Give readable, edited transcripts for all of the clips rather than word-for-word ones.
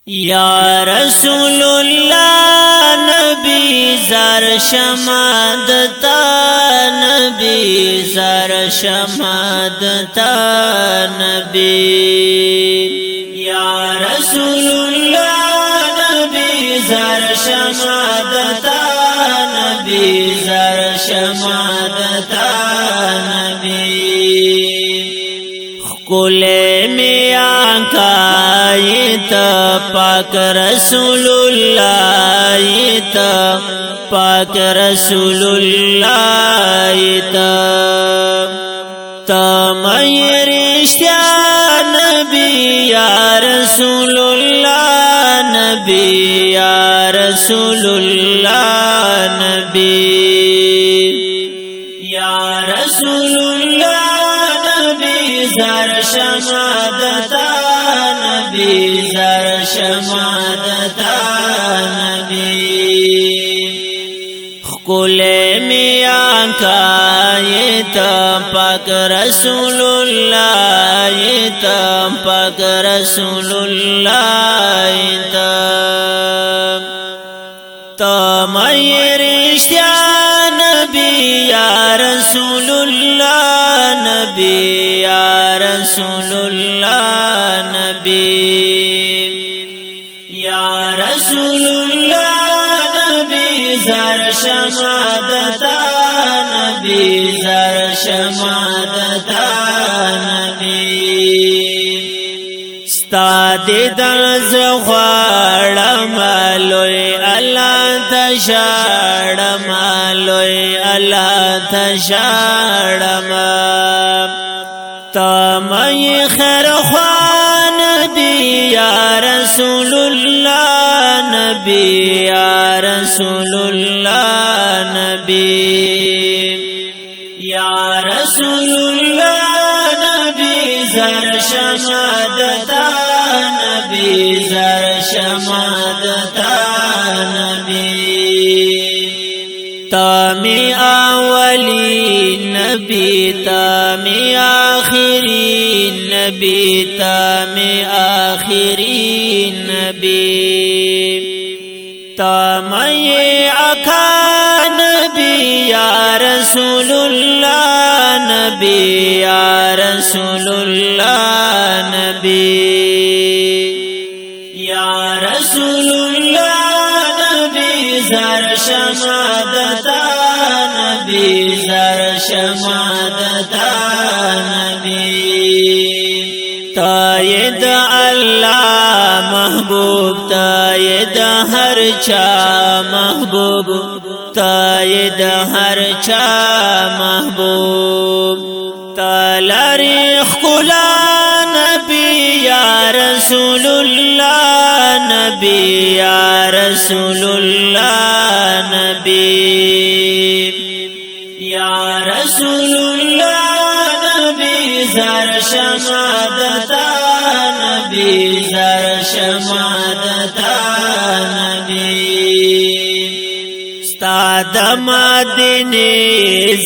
یا رسول اللہ نبی زار شمادتا نبی زار شمادتا نبی یا رسول اللہ نبی زار شمادتا نبی زار شمادتا نبی کولے میں آقا تا پاک رسول اللہ تا پاک رسول اللہ تا میں رشتہ نبی یا رسول اللہ نبی یا رسول اللہ نبی یا رسول اللہ زار شمادتا نبی زار شمادتا نبی کولے میں آقا تا پاک رسول اللہ تا پاک رسول اللہ تا میں رشتہ نبی یا رسول اللہ نبی یا رسول اللہ نبی یا رسول اللہ نبی زار شمادتا نبی زار شمادتا نبی ستا دیدن زغوارم لوی اللہ تشارم لوی اللہ تشارم تامی خیر خوان نبی یا رسول اللہ نبی یا رسول اللہ نبی یا رسول اللہ نبی زار شمادتا نبی زار شمادتا نبی تامی اولی نبی تامی آخری نبی تامی آخری نبی تامی آقا نبی یا رسول اللہ نبی یا رسول اللہ نبی یا رسول اللہ نبی زار شمادتا نبی زار شمادتا نبی تاید اللہ محبوب تاید ہر چا محبوب تاید ہر چا محبوب تالاری خلا نبی یا رسول اللہ نبی یا رسول اللہ نبی یا رسول اللہ نبی زار شمادتا نبی زار شمادتا نبی ستا د مدینه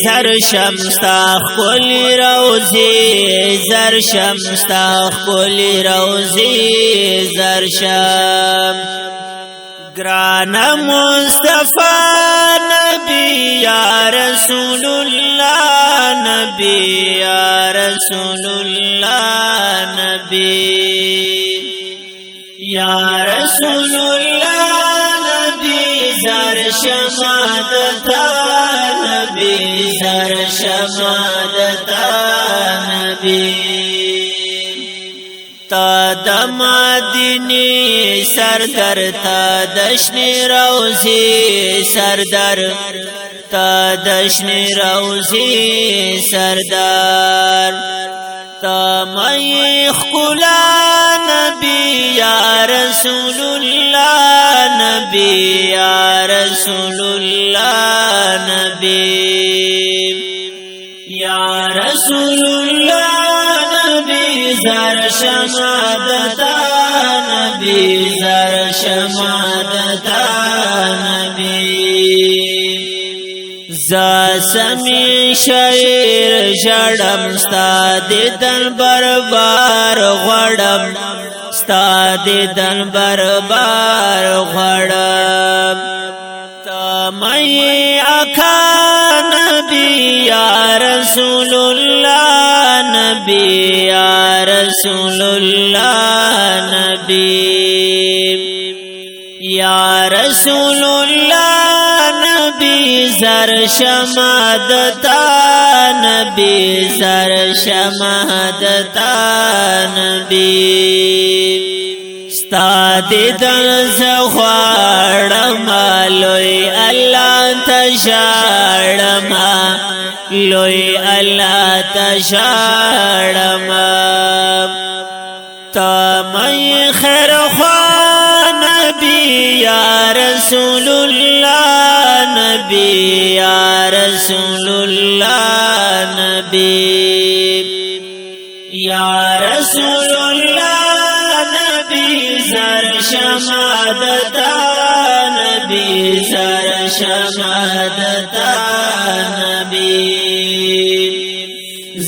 زر شمستا خپل روزي زر شمستا خپل روزي زر شم گران مصطفی نبی یا رسول اللہ نبی یا رسول اللہ نبی یا رسول اللہ نبی زار شمادتا نبی زار شمادتا نبی تا د مدینه سردر تا دشنی روزی سردر تا دشنی روزی سردر تا می خلا نبی یا رسول اللہ نبی یا رسول اللہ نبی یا رسول اللہ نبی زار شمادتا نبی زار شمادتا نبی ز سمی شعر جړم ستا دیدن بربار غړم ستا دیدن بربار غړم تمای آقا نبی یا رسول الله نبی یا رسول الله نبی یا رسول الله نبی زر شمادتا نبی زر شمادتا نبی ستا دیدن زخوارم لوی اللہ تشارم لوی اللہ تشارم تمہیں خیر خواہ نبی یا رسول اللہ نبی یا رسول اللہ نبی یا رسول اللہ نبی زر شمادتا نبی زر شمادتا نبی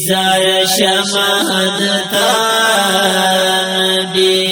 زر شمادتا نبی